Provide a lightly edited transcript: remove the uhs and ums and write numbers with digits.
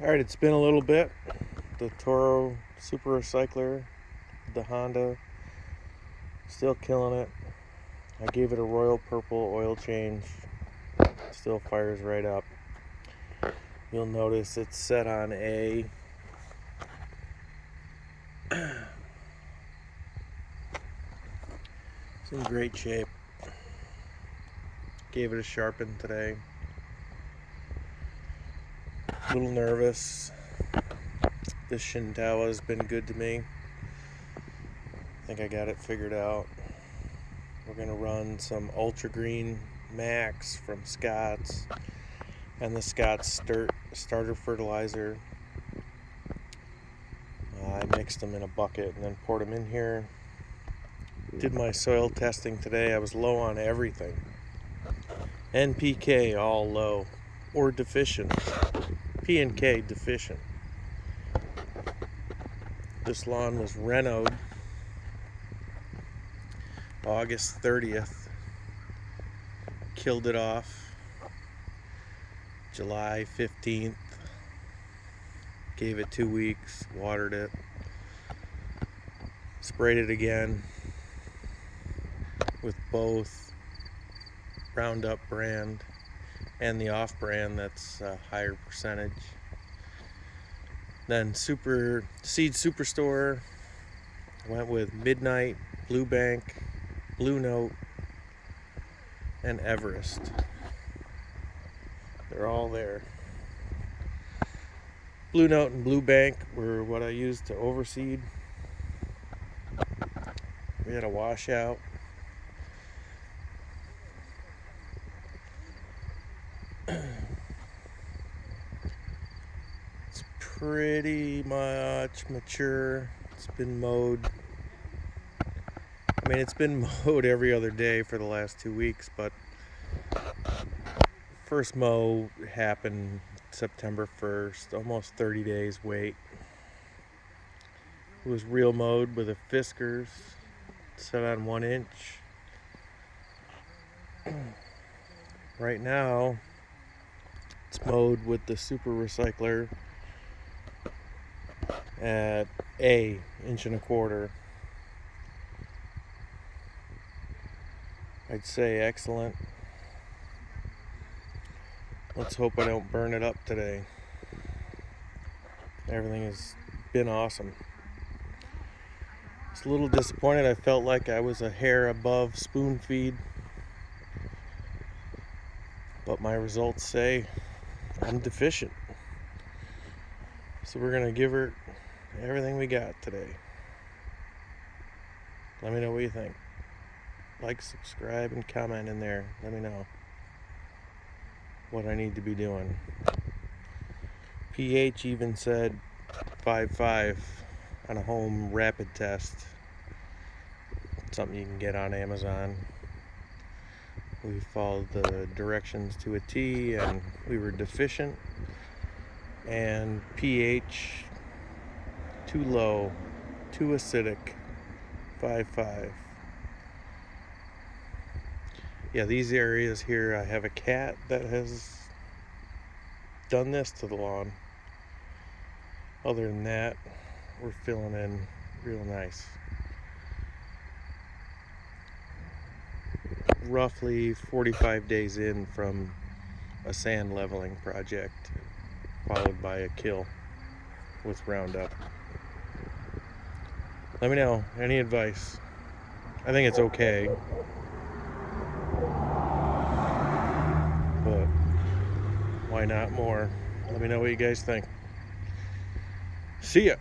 Alright, it's been a little bit. The TORO Super Recycler, the Honda, still killing it. I gave it a royal purple oil change. Still fires right up. You'll notice it's set on A. It's in great shape. Gave it a sharpen today. A little nervous. This Shintawa has been good to me. I think I got it figured out. We're going to run some Ultra Green Max from Scott's and the Scott's starter fertilizer. I mixed them in a bucket and then poured them in here. Did my soil testing today. I was low on everything. NPK all low or deficient. P and K deficient. This lawn was renoed August 30th. Killed it off July 15th. Gave it 2 weeks, watered it, sprayed it again with both Roundup brand and the off brand that's a higher percentage. Then Seed Superstore, went with Midnight, Bluebank, Bluenote, and Everest. They're all there. Bluenote and Bluebank were what I used to overseed. We had a washout. It's pretty much mature. It's been mowed. I mean, it's been mowed every other day for the last 2 weeks, but first mow happened September 1st, almost 30 days wait. It was real mowed with a Fiskars, set on 1 inch. Right now, it's mowed with the Super Recycler at A, 1.25 inches. I'd say excellent. Let's hope I don't burn it up today. Everything has been awesome. It's a little disappointed. I felt like I was a hair above spoon feed, but my results say I'm deficient. So we're gonna give her everything we got today. Let me know what you think. Like, subscribe, and comment in there. Let me know what I need to be doing. pH even said 5.5 on a home rapid test. Something you can get on Amazon. We followed the directions to a T and we were deficient. And pH too low, too acidic, 5.5. Yeah, these areas here, I have a cat that has done this to the lawn. Other than that, we're filling in real nice. Roughly 45 days in from a sand leveling project, followed by a kill with Roundup. Let me know, any advice? I think it's okay. But why not more? Let me know what you guys think. See ya.